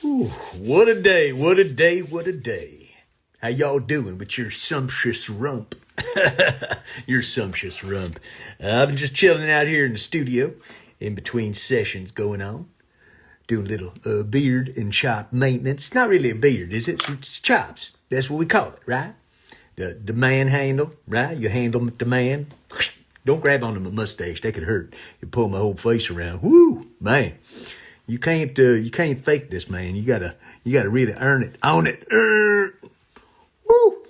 Ooh, what a day, what a day, what a day. How y'all doing with your sumptuous rump? Your sumptuous rump. I've been just chilling out here in the studio in between sessions going on. Doing a little beard and chop maintenance. Not really a beard, is it? It's chops. That's what we call it, right? The man handle, right? You handle the man. Don't grab onto my mustache. That could hurt. You pull my whole face around. Woo, man. You can't fake this, man. You gotta really earn it, own it. Woo!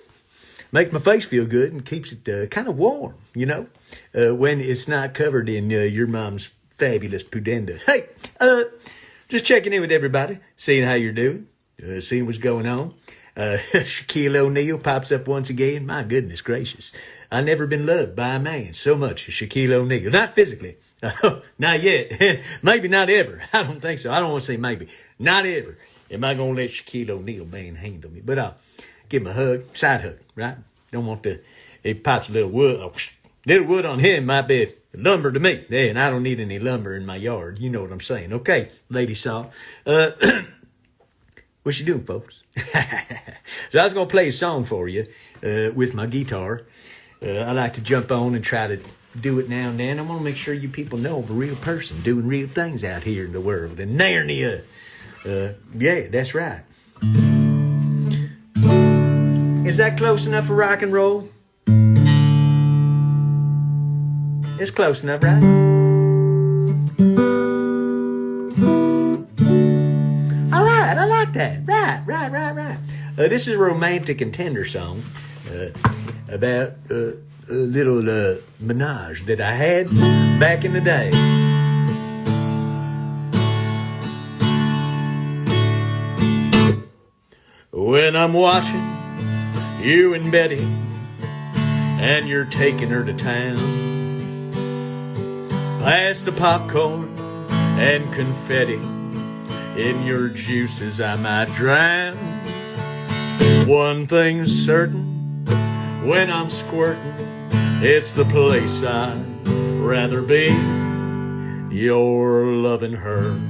Makes my face feel good and keeps it kind of warm, you know, when it's not covered in your mom's fabulous pudenda. Hey, just checking in with everybody, seeing how you're doing, seeing what's going on. Shaquille O'Neal pops up once again. My goodness gracious. I've never been loved by a man so much as Shaquille O'Neal. Not physically. Not yet. Maybe not ever. I don't think so. I don't want to say maybe. Not ever am I going to let Shaquille O'Neal manhandle me. But I'll give him a hug, side hug, right? Don't want to, it pops a little wood. Little wood on him might be lumber to me. Yeah, and I don't need any lumber in my yard. You know what I'm saying. Okay, Lady Saw. What you doing, folks? So I was going to play a song for you with my guitar. I like to jump on and try to do it now and then. I want to make sure you people know I'm a real person doing real things out here in the world. And Narnia. Yeah, that's right. Is that close enough for rock and roll? It's close enough, right? All right, I like that. Right. This is a romantic and tender song about a little menage that I had back in the day. When I'm watching you and Betty and you're taking her to town, past the popcorn and confetti, in your juices I might drown. One thing's certain, when I'm squirting, it's the place I'd rather be. You're loving her,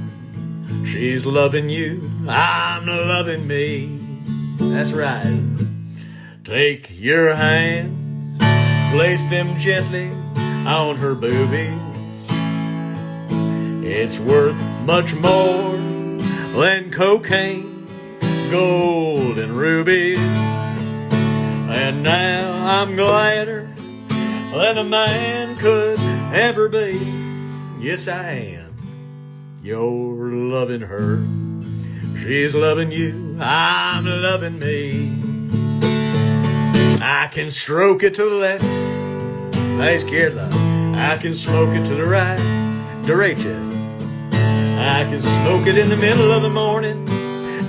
she's loving you, I'm loving me. That's right. Take your hands, place them gently on her boobies. It's worth much more than cocaine, gold, and rubies. And now I'm gladder than a man could ever be. Yes, I am. You're loving her, she's loving you, I'm loving me. I can stroke it to the left, I scared love. I can smoke it to the right, derecha. I can smoke it in the middle of the morning,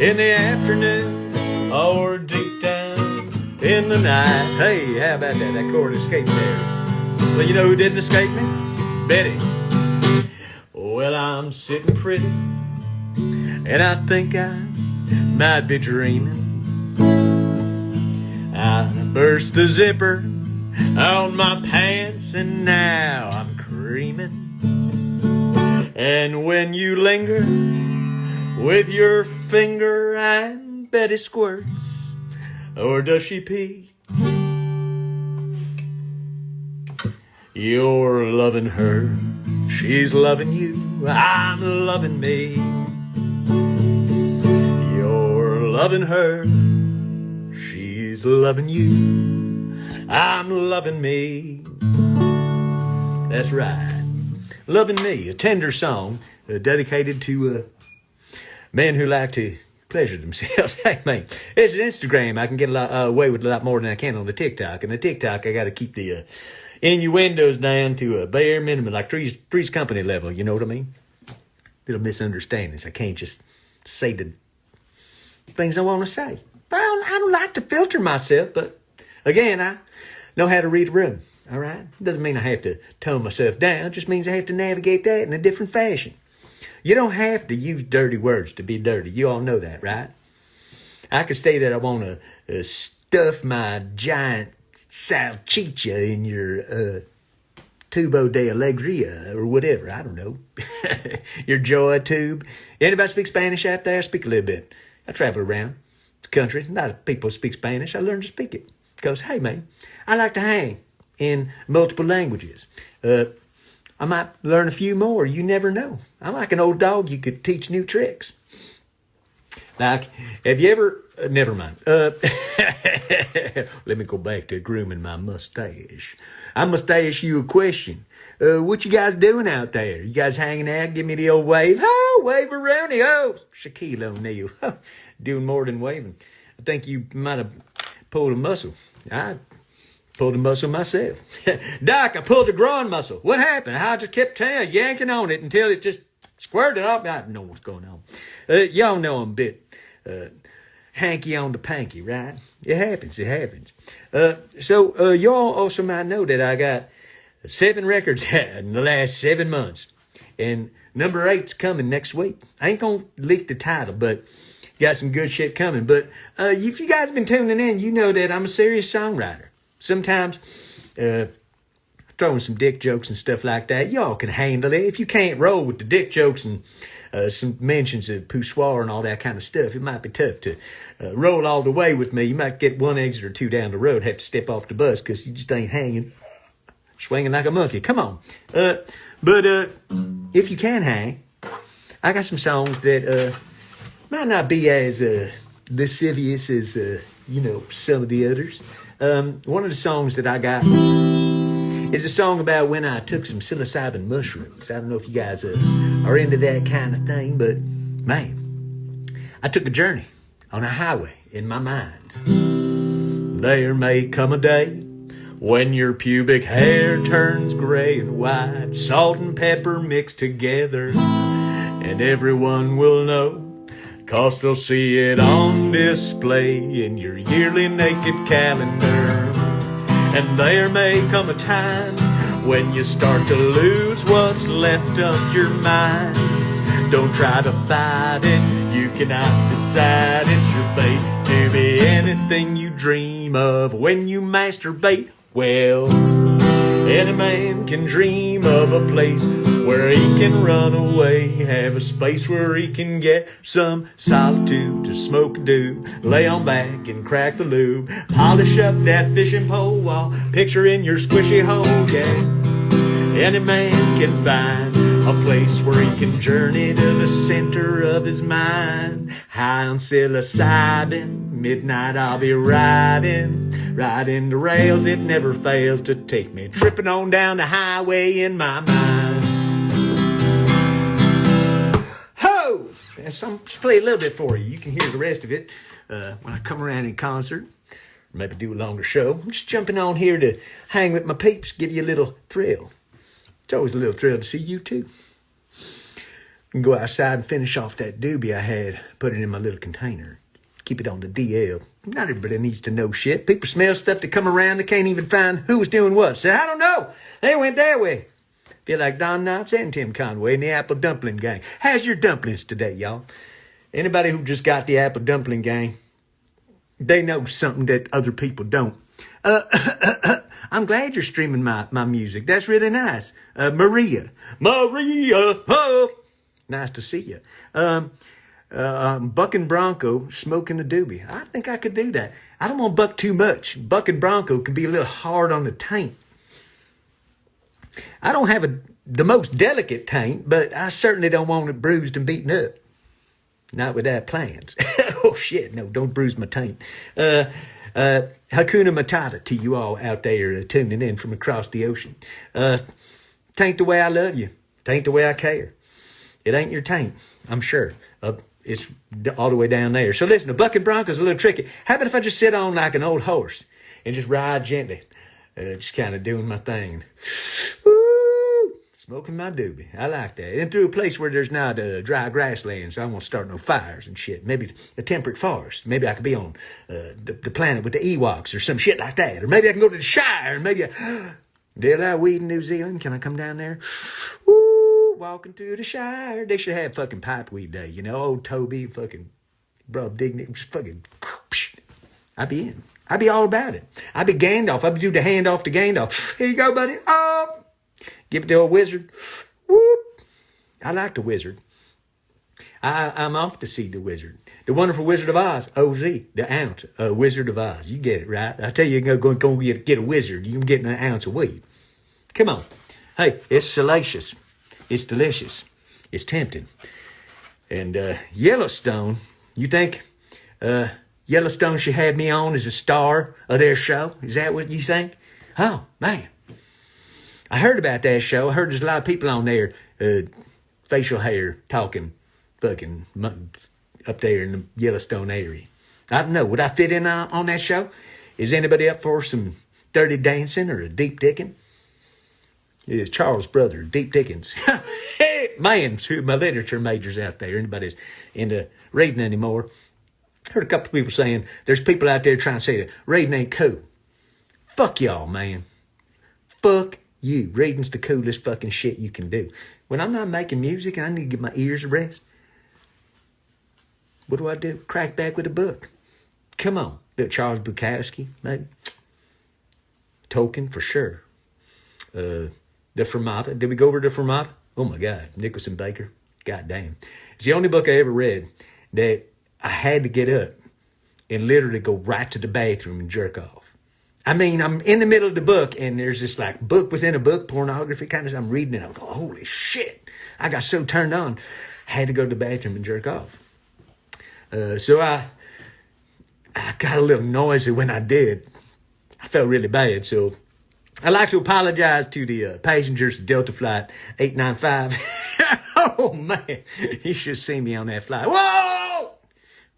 in the afternoon, or deep down in the night. Hey, how about that? That chord escaped there. Well, you know who didn't escape me? Betty. Well, I'm sitting pretty, and I think I might be dreaming. I burst the zipper on my pants, and now I'm creaming. And when you linger with your finger, and Betty squirts, or does she pee? You're loving her, she's loving you, I'm loving me. You're loving her, she's loving you, I'm loving me. That's right. Loving Me, a tender song dedicated to men who like to pleasure themselves. Hey, man, it's an Instagram. I can get away with a lot more than I can on the TikTok. And the TikTok, I got to keep the innuendos down to a bare minimum, like Three's Company level. You know what I mean? Little misunderstandings. I can't just say the things I want to say. Well, I don't like to filter myself, but again, I know how to read a room. All right? It doesn't mean I have to tone myself down. It just means I have to navigate that in a different fashion. You don't have to use dirty words to be dirty. You all know that, right? I could say that I want to stuff my giant salchicha in your tubo de alegria or whatever. I don't know. Your joy tube. Anybody speak Spanish out there? Speak a little bit. I travel around the country. A lot of people speak Spanish. I learned to speak it because, hey, man, I like to hang in multiple languages. I might learn a few more. You never know. I'm like an old dog. You could teach new tricks. Like, have you ever... never mind. Let me go back to grooming my mustache. I mustache you a question. What you guys doing out there? You guys hanging out? Give me the old wave. Oh, wave around here. Oh, Shaquille O'Neal. Doing more than waving. I think you might have pulled a muscle. I pulled a muscle myself. Doc, I pulled a groin muscle. What happened? I just kept yanking on it until it just squirted up. I don't know what's going on. Y'all know I'm a bit hanky on the panky, right? It happens. So y'all also might know that I got 7 records in the last 7 months. And number 8's coming next week. I ain't going to leak the title, but got some good shit coming. But if you guys been tuning in, you know that I'm a serious songwriter. Sometimes throwing some dick jokes and stuff like that. Y'all can handle it. If you can't roll with the dick jokes and some mentions of poussoir and all that kind of stuff, it might be tough to roll all the way with me. You might get 1 exit or 2 down the road, have to step off the bus because you just ain't hanging, swinging like a monkey. Come on. But if you can hang, I got some songs that might not be as lascivious as, some of the others. One of the songs that I got is a song about when I took some psilocybin mushrooms. I don't know if you guys are into that kind of thing, but man, I took a journey on a highway in my mind. There may come a day when your pubic hair turns gray and white, salt and pepper mixed together, and everyone will know, 'cause they'll see it on display in your yearly naked calendar. And there may come a time when you start to lose what's left of your mind. Don't try to fight it, you cannot decide. It's your fate to be anything you dream of when you masturbate. Well, any man can dream of a place where he can run away, have a space where he can get some solitude to smoke a do, lay on back and crack the lube, polish up that fishing pole while picturing your squishy hole, yeah. Any man can find a place where he can journey to the center of his mind. High on psilocybin, midnight I'll be riding the rails. It never fails to take me tripping on down the highway in my mind. Ho! Just play a little bit for you. You can hear the rest of it when I come around in concert. Maybe do a longer show. I'm just jumping on here to hang with my peeps, give you a little thrill. It's always a little thrill to see you too. And go outside and finish off that doobie I had, put it in my little container. Keep it on the DL. Not everybody needs to know shit. People smell stuff that come around. They can't even find who was doing what. Say, I don't know. They went that way. Feel like Don Knotts and Tim Conway and the Apple Dumpling Gang. How's your dumplings today, y'all? Anybody who just got the Apple Dumpling Gang, they know something that other people don't. I'm glad you're streaming my music. That's really nice. Maria, oh, nice to see you. Buck and Bronco smoking a doobie. I think I could do that. I don't want to buck too much. Buck and Bronco can be a little hard on the taint. I don't have the most delicate taint, but I certainly don't want it bruised and beaten up. Not without plans. Oh shit, no, don't bruise my taint. Hakuna Matata to you all out there tuning in from across the ocean. Taint the way I love you. Taint the way I care. It ain't your taint, I'm sure. It's all the way down there. So listen, the Buck and Bronco's a little tricky. How about if I just sit on like an old horse and just ride gently? Just kind of doing my thing. Woo! Smoking my doobie. I like that. And through a place where there's not dry grassland, so I won't start no fires and shit. Maybe a temperate forest. Maybe I could be on the planet with the Ewoks or some shit like that. Or maybe I can go to the Shire and maybe they allow weed in New Zealand. Can I come down there? Woo! Walking through the Shire. They should have fucking pipe weed day. You know, old Toby, fucking Rob Dignity. Just fucking, I'd be in. I'd be all about it. I'd be Gandalf. I'd do the handoff to Gandalf. Here you go, buddy. Oh, Give it to a wizard. Whoop. I like the wizard. I'm off to see the wizard. The Wonderful Wizard of Oz, OZ, the ounce, Wizard of Oz. You get it, right? I tell you, you go get a wizard. You can get an ounce of weed. Come on. Hey, it's salacious. It's delicious. It's tempting. And Yellowstone, you think Yellowstone should have me on as a star of their show? Is that what you think? Oh, man. I heard about that show. I heard there's a lot of people on there, facial hair, talking, fucking up there in the Yellowstone area. I don't know. Would I fit in on that show? Is anybody up for some dirty dancing or a deep dicking? It's Charles' brother, Deep Dickens. Hey, man, my literature majors out there. Anybody's into reading anymore. Heard a couple of people saying there's people out there trying to say that reading ain't cool. Fuck y'all, man. Fuck you. Reading's the coolest fucking shit you can do. When I'm not making music and I need to give my ears a rest, what do? Crack back with a book. Come on. Charles Bukowski, maybe. Tolkien, for sure. The Fermata. Did we go over the Fermata? Oh, my God. Nicholson Baker. God damn. It's the only book I ever read that I had to get up and literally go right to the bathroom and jerk off. I mean, I'm in the middle of the book, and there's this, like, book within a book, pornography kind of. I'm reading it. I'm going, holy shit. I got so turned on. I had to go to the bathroom and jerk off. So I got a little noisy when I did. I felt really bad, so I'd like to apologize to the passengers of Delta Flight 895. Oh, man. You should see me on that flight. Whoa!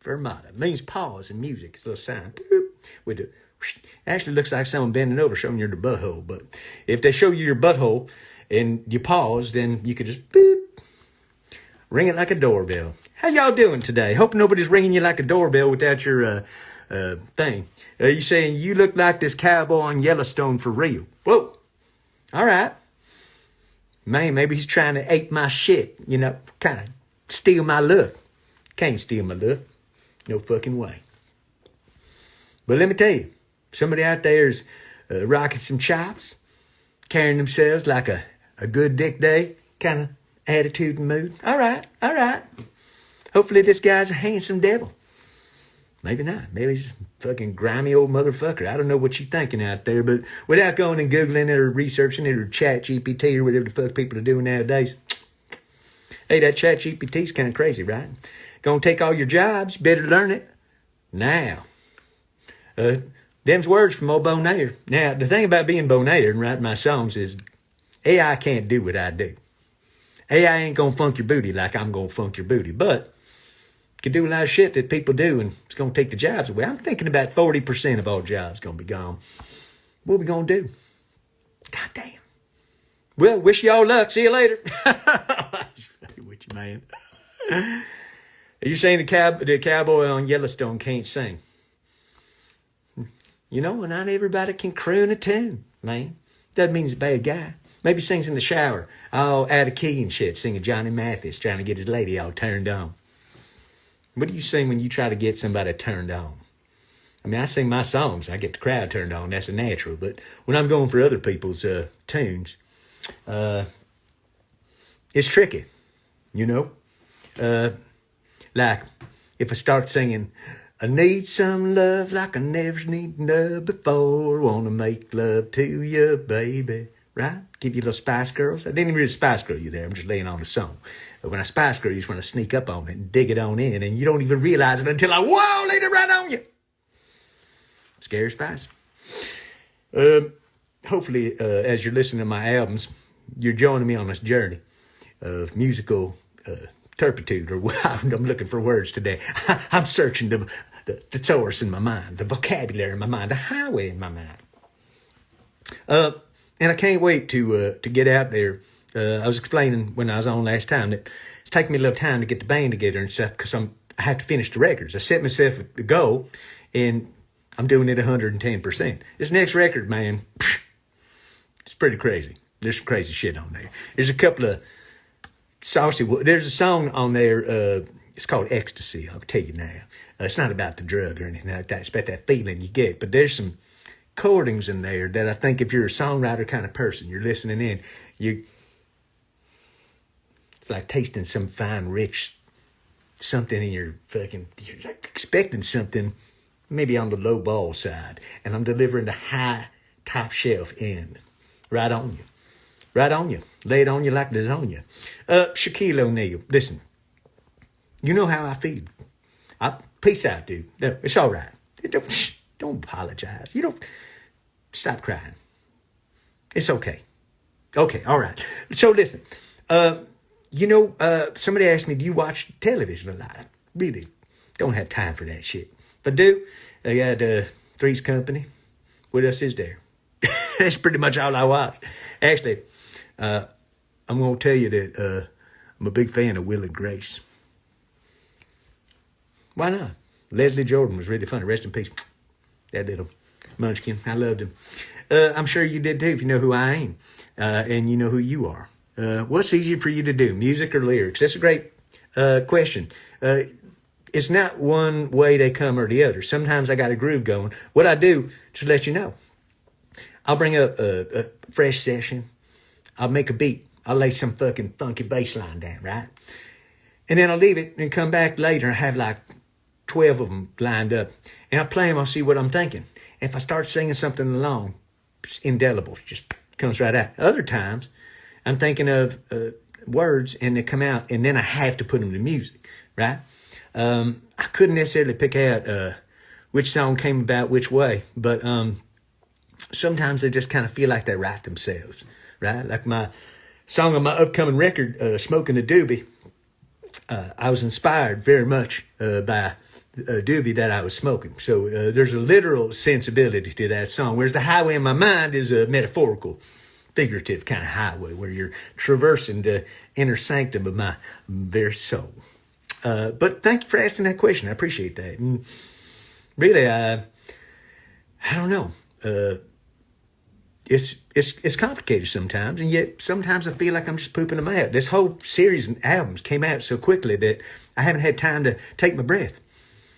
Fermata means pause in music. It's a little sign. With the, actually looks like someone bending over showing you their butthole. But if they show you your butthole and you pause, then you could just boop, ring it like a doorbell. How y'all doing today? Hope nobody's ringing you like a doorbell without your thing. You saying you look like this cowboy on Yellowstone for real. Whoa. All right. Man, maybe he's trying to ape my shit. You know, kind of steal my look. Can't steal my look. No fucking way. But let me tell you, somebody out there is rocking some chops, carrying themselves like a good dick day kind of attitude and mood. All right. All right. Hopefully this guy's a handsome devil. Maybe not. Maybe he's a fucking grimy old motherfucker. I don't know what you're thinking out there, but without going and Googling it or researching it or Chat GPT or whatever the fuck people are doing nowadays, hey, that Chat GPT's kind of crazy, right? Gonna take all your jobs. Better learn it now. Them's words from old Beau Nair. Now, the thing about being Beau Nair and writing my songs is AI can't do what I do. AI ain't gonna funk your booty like I'm gonna funk your booty, but can do a lot of shit that people do, and it's going to take the jobs away. I'm thinking about 40% of all jobs going to be gone. What are we going to do? God damn. Well, wish y'all luck. See you later. With you, man. Are you saying the cowboy on Yellowstone can't sing? You know, not everybody can croon a tune, man. Doesn't mean he's a bad guy. Maybe sings in the shower, all out of key and shit, singing Johnny Mathis, trying to get his lady all turned on. What do you sing when you try to get somebody turned on? I mean, I sing my songs. I get the crowd turned on. That's a natural. But when I'm going for other people's tunes, it's tricky, you know? Like, if I start singing, I need some love like I never need love before. Want to make love to you, baby. Right? Give you a little Spice Girls. I didn't even really Spice Girl you there. I'm just laying on the song. But when I Spice Girl, you just want to sneak up on it and dig it on in, and you don't even realize it until I, whoa, laid it right on you. Scary Spice. Hopefully, as you're listening to my albums, you're joining me on this journey of musical turpitude, or I'm looking for words today. I'm searching the source in my mind, the vocabulary in my mind, the highway in my mind. And I can't wait to get out there. I was explaining when I was on last time that it's taking me a little time to get the band together and stuff because I have to finish the records. I set myself a goal, and I'm doing it 110%. This next record, man, it's pretty crazy. There's some crazy shit on there. There's a couple of saucy. There's a song on there. It's called Ecstasy. I'll tell you now. It's not about the drug or anything like that. It's about that feeling you get. But there's some recordings in there that I think if you're a songwriter kind of person, you're listening in, it's like tasting some fine, rich something in your fucking, you're expecting something maybe on the low ball side, and I'm delivering the high top shelf end right on you. Right on you. Lay it on you like lasagna. Shaquille O'Neal, listen, you know how I feel. Peace out, dude. No, it's all right. Don't apologize. You don't stop crying. It's okay. Okay, all right. So listen, somebody asked me, do you watch television a lot? Really don't have time for that shit. But do, I got Three's Company. What else is there? That's pretty much all I watch. Actually, I'm going to tell you that I'm a big fan of Will and Grace. Why not? Leslie Jordan was really funny. Rest in peace. That little munchkin. I loved him. I'm sure you did too if you know who I am. And you know who you are. What's easier for you to do, music or lyrics? That's a great question. It's not one way they come or the other. Sometimes I got a groove going. What I do, just let you know, I'll bring up a fresh session. I'll make a beat. I'll lay some fucking funky bass line down, right? And then I'll leave it and come back later and have like 12 of them lined up. And I'll play them. I'll see what I'm thinking. And if I start singing something along, it's indelible. It just comes right out. Other times, I'm thinking of words and they come out, and then I have to put them to music, right? I couldn't necessarily pick out which song came about which way, but sometimes they just kind of feel like they write themselves, right? Like my song on my upcoming record, Smoking the Doobie, I was inspired very much by a doobie that I was smoking. So there's a literal sensibility to that song, whereas the highway in my mind is a metaphorical, figurative kind of highway where you're traversing the inner sanctum of my very soul. But thank you for asking that question. I appreciate that. And really, I don't know. It's complicated sometimes, and yet sometimes I feel like I'm just pooping them out. This whole series of albums came out so quickly that I haven't had time to take my breath.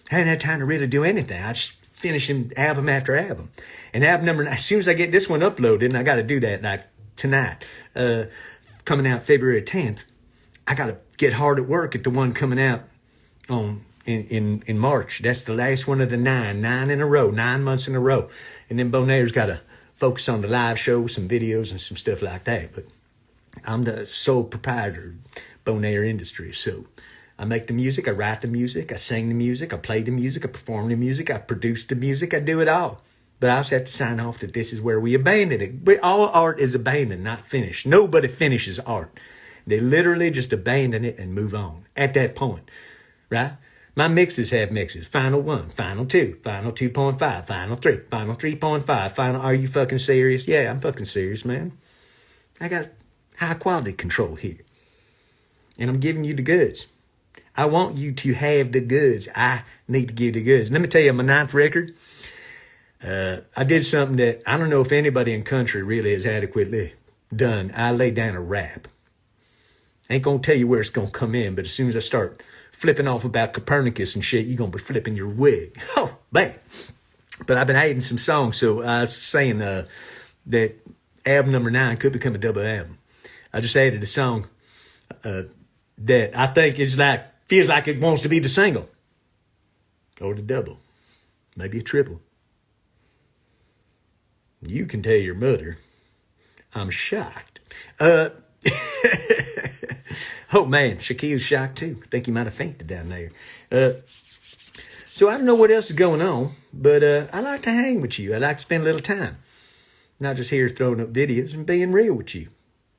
I haven't had time to really do anything. I just finishing album after album. And album number, as soon as I get this one uploaded, and I got to do that like tonight, coming out February 10th, I got to get hard at work at the one coming out in March. That's the last one of the nine in a row, 9 months in a row. And then Beau Nair's got to focus on the live shows, some videos and some stuff like that. But I'm the sole proprietor of Beau Nair Industries. So I make the music, I write the music, I sing the music, I play the music, I perform the music, I produce the music, I do it all. But I also have to sign off that this is where we abandon it. All art is abandoned, not finished. Nobody finishes art. They literally just abandon it and move on at that point, right? My mixes have mixes. Final 1, Final 2, Final 2.5, Final 3, Final 3.5, Final, are you fucking serious? Yeah, I'm fucking serious, man. I got high quality control here. And I'm giving you the goods. I want you to have the goods. I need to give the goods. Let me tell you, my 9th record, I did something that I don't know if anybody in country really has adequately done. I laid down a rap. I ain't gonna tell you where it's gonna come in, but as soon as I start flipping off about Copernicus and shit, you're gonna be flipping your wig. Oh, man. But I've been adding some songs, so I was saying that album number 9 could become a double album. I just added a song that I think is like, feels like it wants to be the single. Or the double. Maybe a triple. You can tell your mother I'm shocked. Oh, man, Shaquille's shocked, too. I think he might have fainted down there. So I don't know what else is going on, but I like to hang with you. I like to spend a little time. Not just here throwing up videos and being real with you.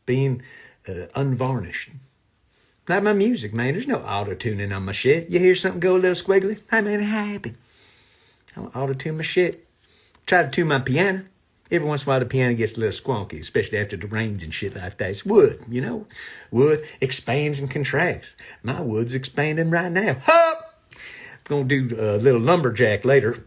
Being unvarnished. Like my music, man. There's no auto-tuning on my shit. You hear something go a little squiggly? Hey, man, I'm happy. I don't auto-tune my shit. Try to tune my piano. Every once in a while, the piano gets a little squonky, especially after the rains and shit like that. It's wood, you know. Wood expands and contracts. My wood's expanding right now. Hop! I'm going to do a little lumberjack later.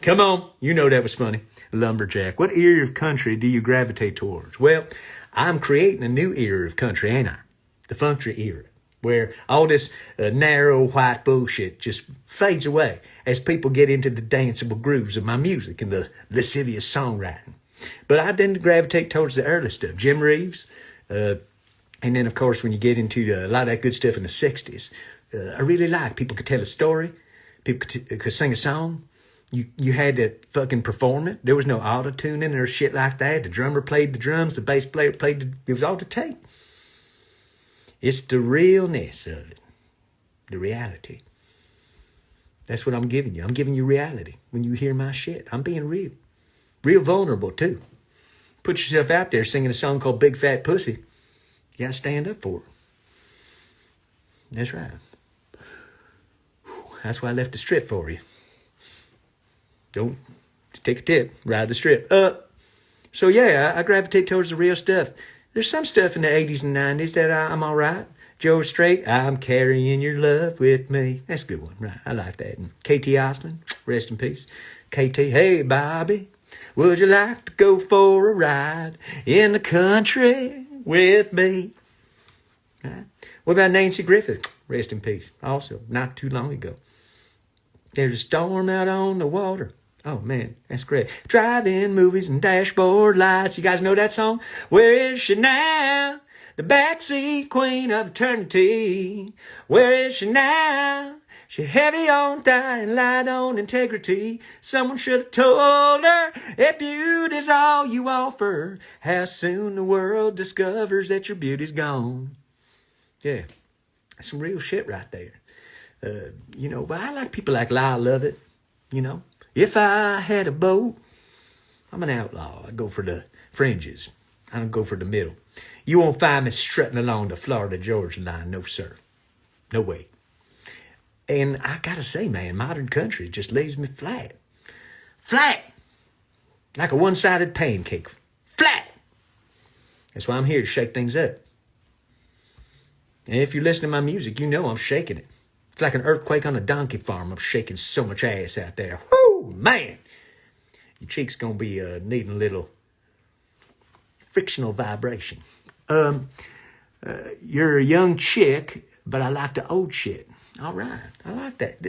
Come on. You know that was funny. Lumberjack. What era of country do you gravitate towards? Well, I'm creating a new era of country, ain't I? The country era. where all this narrow white bullshit just fades away as people get into the danceable grooves of my music and the lascivious songwriting. But I tend to gravitate towards the early stuff. Jim Reeves, and then, of course, when you get into a lot of that good stuff in the 60s, I really like people could tell a story, people could sing a song. You had to fucking perform it. There was no auto-tuning or shit like that. The drummer played the drums, the bass player played it was all to tape. It's the realness of it, the reality. That's what I'm giving you. I'm giving you reality when you hear my shit. I'm being real. Real vulnerable, too. Put yourself out there singing a song called Big Fat Pussy. You got to stand up for it. That's right. That's why I left the strip for you. Don't just take a tip, ride the strip. So yeah, I gravitate towards the real stuff. There's some stuff in the 80s and 90s that I'm all right. Joe Strait, I'm carrying your love with me. That's a good one, right? I like that. And KT Osmond, rest in peace. KT, hey Bobby, would you like to go for a ride in the country with me? Right? What about Nancy Griffith? Rest in peace. Also, not too long ago. There's a storm out on the water. Oh, man, that's great. Drive-in movies and dashboard lights. You guys know that song? Where is she now? The backseat queen of eternity. Where is she now? She heavy on thigh and light on integrity. Someone should have told her if beauty's all you offer, how soon the world discovers that your beauty's gone. Yeah, that's some real shit right there. But I like people like Lyle Lovett, If I had a boat, I'm an outlaw. I go for the fringes. I don't go for the middle. You won't find me strutting along the Florida-Georgia line. No, sir. No way. And I gotta say, man, modern country just leaves me flat. Flat! Like a one-sided pancake. Flat! That's why I'm here to shake things up. And if you listen to my music, you know I'm shaking it. It's like an earthquake on a donkey farm. I'm shaking so much ass out there. Whoo, man! Your cheek's gonna be needing a little frictional vibration. You're a young chick, but I like the old shit. All right, I like that.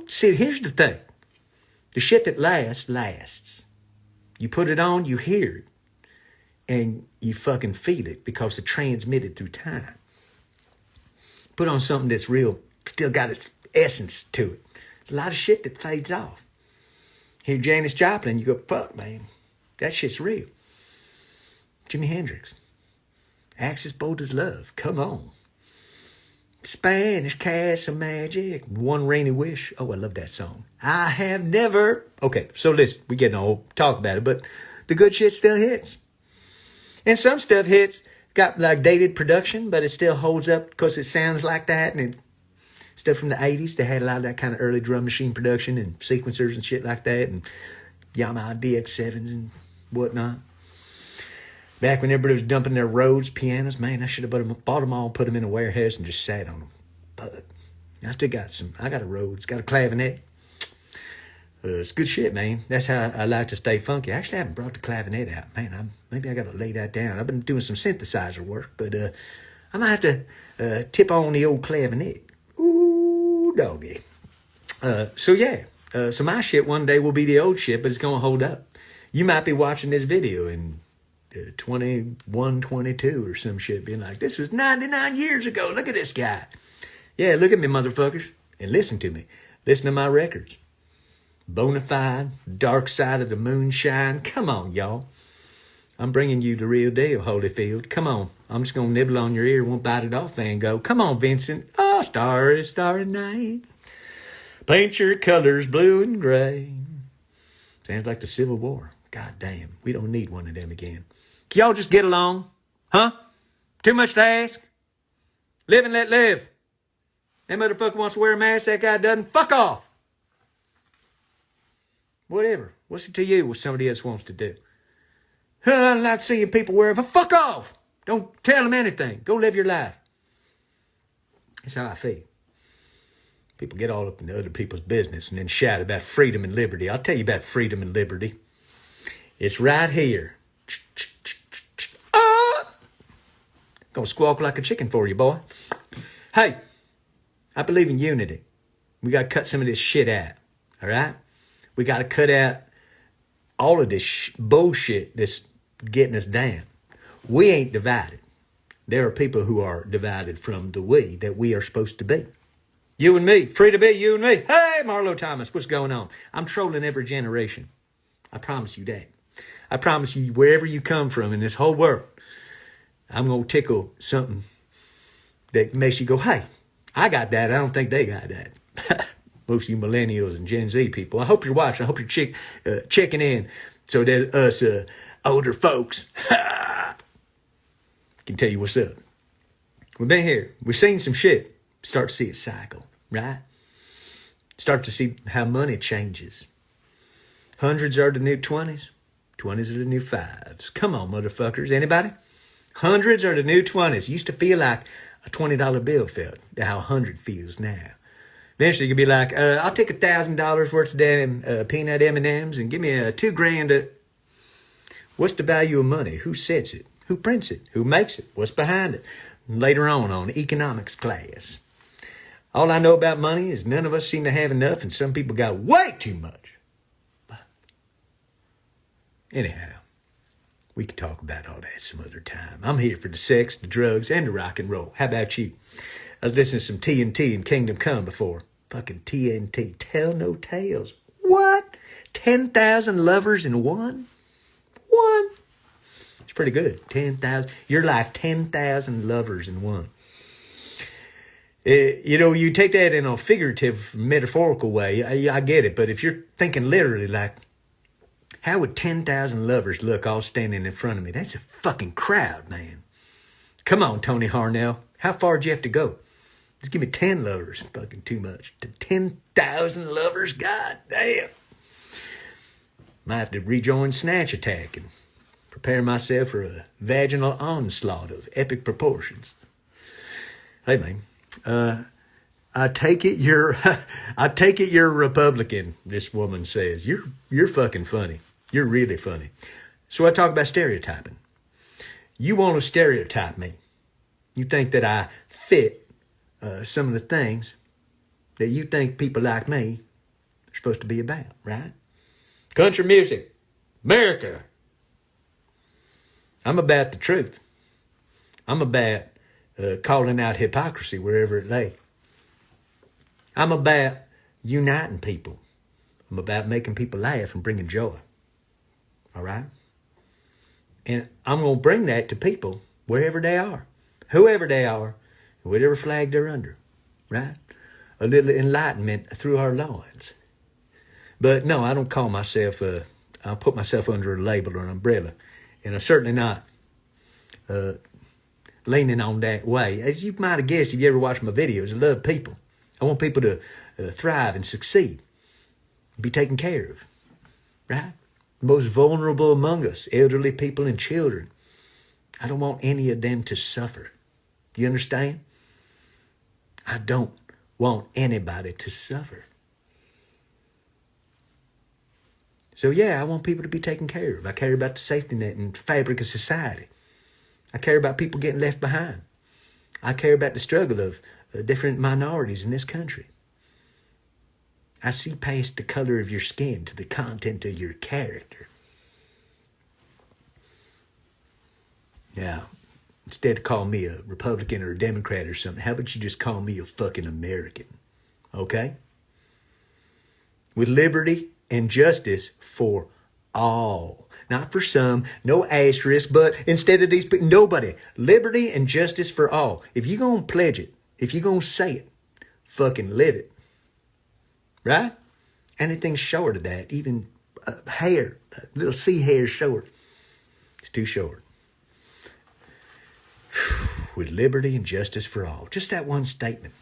See, here's the thing. The shit that lasts. You put it on, you hear it, and you fucking feel it because it's transmitted through time. Put on something that's real, still got its essence to it. There's a lot of shit that fades off. Hear Janis Joplin, you go, fuck, man. That shit's real. Jimi Hendrix. Axis Bold as Love. Come on. Spanish Castle Magic. One Rainy Wish. Oh, I love that song. I have never... Okay, so listen, we getting old, talk about it, but the good shit still hits. And some stuff hits, got like dated production, but it still holds up because it sounds like that. And stuff from the 80s, they had a lot of that kind of early drum machine production and sequencers and shit like that, and Yamaha DX7s and whatnot. Back when everybody was dumping their Rhodes pianos, man, I should have bought them all, put them in a warehouse, and just sat on them. But I still got some. I got a Rhodes, got a clavinet. It's good shit, man. That's how I like to stay funky. Actually, I haven't brought the clavinet out. Man, maybe I got to lay that down. I've been doing some synthesizer work, but I might have to tip on the old clavinet. Ooh, doggy. So my shit one day will be the old shit, but it's going to hold up. You might be watching this video and 21, 22 or some shit, being like, this was 99 years ago. Look at this guy. Yeah, look at me, motherfuckers. And listen to me. Listen to my records. Bonafide, Dark Side of the Moonshine. Come on, y'all. I'm bringing you the real deal, Holyfield. Come on. I'm just going to nibble on your ear, won't bite it off, Van Gogh. Come on, Vincent. Oh, starry, starry night. Paint your colors blue and gray. Sounds like the Civil War. God damn, we don't need one of them again. Can y'all just get along? Huh? Too much to ask? Live and let live. That motherfucker wants to wear a mask, that guy doesn't. Fuck off. Whatever. What's it to you what somebody else wants to do? I like seeing people wear it, but fuck off. Don't tell them anything. Go live your life. That's how I feel. People get all up into other people's business and then shout about freedom and liberty. I'll tell you about freedom and liberty. It's right here. Gonna squawk like a chicken for you, boy. Hey, I believe in unity. We got to cut some of this shit out. All right? We got to cut out all of this bullshit that's getting us down. We ain't divided. There are people who are divided from the we that we are supposed to be. You and me, free to be, you and me. Hey, Marlo Thomas, what's going on? I'm trolling every generation. I promise you that. I promise you, wherever you come from in this whole world, I'm going to tickle something that makes you go, hey, I got that. I don't think they got that. Most of you millennials and Gen Z people, I hope you're watching. I hope you're checking in so that us older folks can tell you what's up. We've been here. We've seen some shit. Start to see it cycle, right? Start to see how money changes. Hundreds are the new 20s. 20s are the new 5s. Come on, motherfuckers. Anybody? Hundreds are the new 20s. Used to feel like a $20 bill felt. How 100 feels now. Eventually you could be like, I'll take $1,000 worth of damn peanut M&Ms and give me $2,000. What's the value of money? Who sets it? Who prints it? Who makes it? What's behind it? Later on economics class. All I know about money is none of us seem to have enough and some people got way too much. But anyhow, we can talk about all that some other time. I'm here for the sex, the drugs, and the rock and roll. How about you? I was listening to some TNT and Kingdom Come before. Fucking TNT. Tell no tales. What? 10,000 lovers in one? One? It's pretty good. 10,000. You're like 10,000 lovers in one. You take that in a figurative, metaphorical way. I get it. But if you're thinking literally, like, how would 10,000 lovers look all standing in front of me? That's a fucking crowd, man. Come on, Tony Harnell. How far do you have to go? Just give me 10 lovers. Fucking too much. To 10,000 lovers? God damn. Might have to rejoin Snatch Attack and prepare myself for a vaginal onslaught of epic proportions. Hey, man. I take it you're Republican, this woman says. You're fucking funny. You're really funny. So I talk about stereotyping. You want to stereotype me. You think that I fit some of the things that you think people like me are supposed to be about, right? Country music. America. I'm about the truth. I'm about calling out hypocrisy wherever it lay. I'm about uniting people. I'm about making people laugh and bringing joy. All right? And I'm going to bring that to people wherever they are, whoever they are, whatever flag they're under, right? A little enlightenment through our loins. But no, I don't call myself, I'll put myself under a label or an umbrella. And I'm certainly not leaning on that way. As you might have guessed if you ever watched my videos, I love people. I want people to thrive and succeed, be taken care of, right? The most vulnerable among us, elderly people and children. I don't want any of them to suffer. You understand? I don't want anybody to suffer. So yeah, I want people to be taken care of. I care about the safety net and fabric of society. I care about people getting left behind. I care about the struggle of different minorities in this country. I see past the color of your skin to the content of your character. Now, instead of calling me a Republican or a Democrat or something, how about you just call me a fucking American? Okay? With liberty and justice for all. Not for some, no asterisk, but instead of these people, nobody. Liberty and justice for all. If you're going to pledge it, if you're going to say it, fucking live it. Right? Anything short of that, even hair, a little sea hair short, it's too short. With liberty and justice for all. Just that one statement.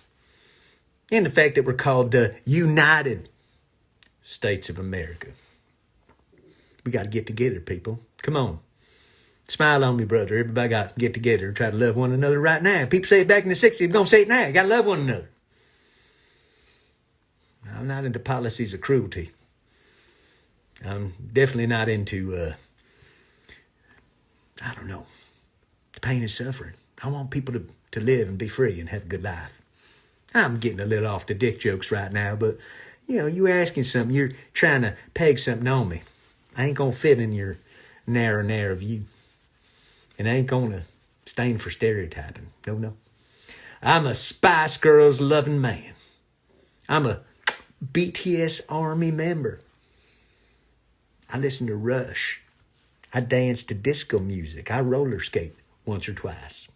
And the fact that we're called the United States of America. We got to get together, people. Come on. Smile on me, brother. Everybody got to get together and try to love one another right now. People say it back in the 60s. We're going to say it now. You got to love one another. I'm not into policies of cruelty. I'm definitely not into, the pain and suffering. I want people to live and be free and have a good life. I'm getting a little off the dick jokes right now, but, you asking something. You're trying to peg something on me. I ain't going to fit in your narrow view. And I ain't going to stand for stereotyping. No. I'm a Spice Girls loving man. I'm a BTS Army member. I listen to Rush. I dance to disco music. I roller skate once or twice.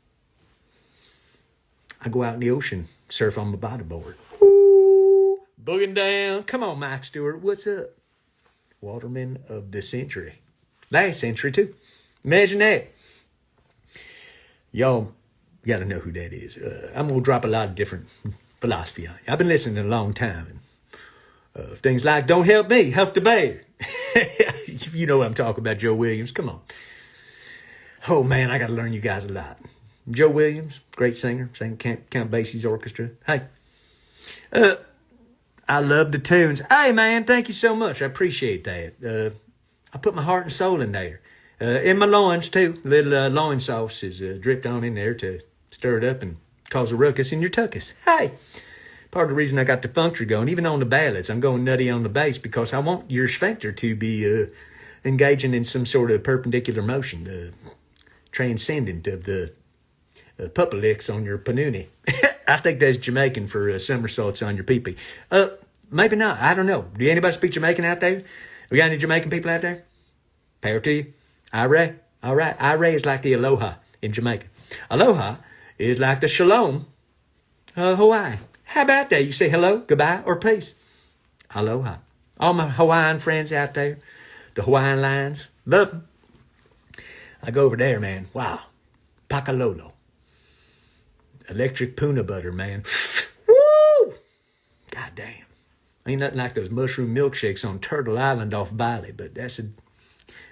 I go out in the ocean, surf on my bodyboard. Woo! Booging down. Come on, Mike Stewart. What's up? Waterman of the century. Last century, too. Imagine that. Y'all got to know who that is. I'm going to drop a lot of different philosophy on you. I've been listening a long time. And, things like, don't help me, help the bear. You know what I'm talking about, Joe Williams. Come on. Oh, man, I got to learn you guys a lot. Joe Williams, great singer, sang Count Basie's orchestra. Hey, I love the tunes. Hey, man, thank you so much. I appreciate that. I put my heart and soul in there. In my loins, too. A little loin sauce is dripped on in there to stir it up and cause a ruckus in your tuckus. Hey, part of the reason I got the functor going, even on the ballads, I'm going nutty on the bass because I want your sphincter to be engaging in some sort of perpendicular motion, transcendent of the puppa licks on your panuni. I think that's Jamaican for somersaults on your pee-pee. Maybe not. I don't know. Do anybody speak Jamaican out there? We got any Jamaican people out there? Power to you. Ire. All right. Ire is like the aloha in Jamaica. Aloha is like the shalom Hawaii. How about that? You say hello, goodbye, or peace. Aloha. All my Hawaiian friends out there, the Hawaiian lines, love them. I go over there, man. Wow. Pakalolo. Electric puna butter, man. Woo! God damn. Ain't nothing like those mushroom milkshakes on Turtle Island off Bali, but that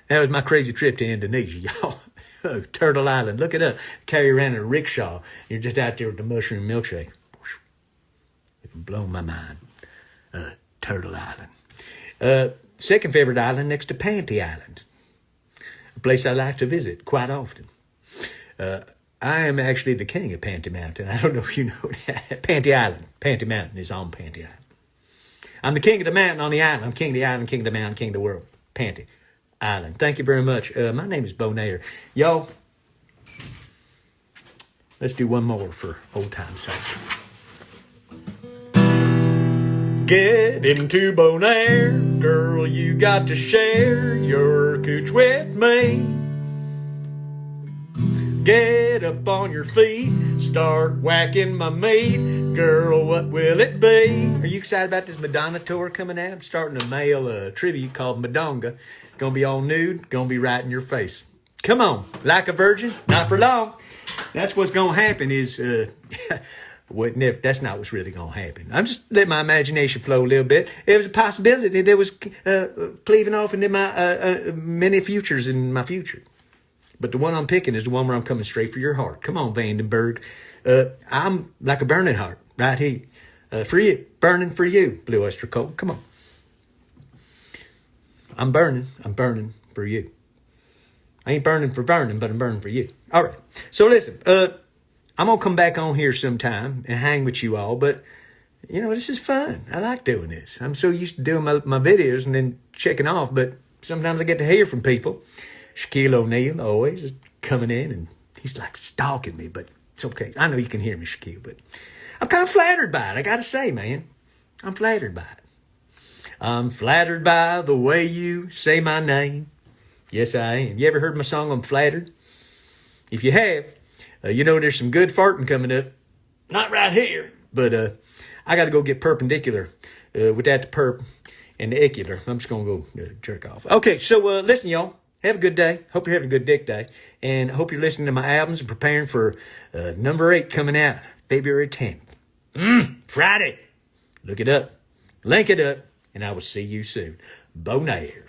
was my crazy trip to Indonesia, y'all. Turtle Island. Look it up. Carry around in a rickshaw. You're just out there with the mushroom milkshake. It blew my mind. Turtle Island. Second favorite island next to Panty Island. A place I like to visit quite often. I am actually the king of Panty Mountain. I don't know if you know that. Panty Island. Panty Mountain is on Panty Island. I'm the king of the mountain on the island. I'm king of the island, king of the mountain, king of the world. Panty Island. Thank you very much. My name is Beau Nair. Y'all, let's do one more for old time's sake. Get into Beau Nair, girl, you got to share your cooch with me. Get up on your feet, start whacking my meat. Girl, what will it be? Are you excited about this Madonna tour coming out? I'm starting a male tribute called Madonga. Gonna be all nude, gonna be right in your face. Come on, like a virgin, not for long. That's what's gonna happen is, that's not what's really gonna happen. I'm just letting my imagination flow a little bit. It was a possibility that was cleaving off into my many futures in my future. But the one I'm picking is the one where I'm coming straight for your heart. Come on, Vandenberg. I'm like a burning heart right here. For you. Burning for you, Blue Oyster Cult. Come on. I'm burning for you. I ain't burning for burning, but I'm burning for you. All right. So listen, I'm going to come back on here sometime and hang with you all. But, this is fun. I like doing this. I'm so used to doing my videos and then checking off. But sometimes I get to hear from people. Shaquille O'Neal always is coming in and he's like stalking me, but it's okay. I know you can hear me, Shaquille, but I'm kind of flattered by it. I got to say, man, I'm flattered by it. I'm flattered by the way you say my name. Yes, I am. You ever heard my song, I'm Flattered? If you have, there's some good farting coming up. Not right here, but I got to go get perpendicular with that the perp and the icular. I'm just going to go jerk off. Okay, so listen, y'all. Have a good day. Hope you're having a good dick day. And hope you're listening to my albums and preparing for number 8 coming out February 10th. Friday. Look it up. Link it up. And I will see you soon. Beau Nair.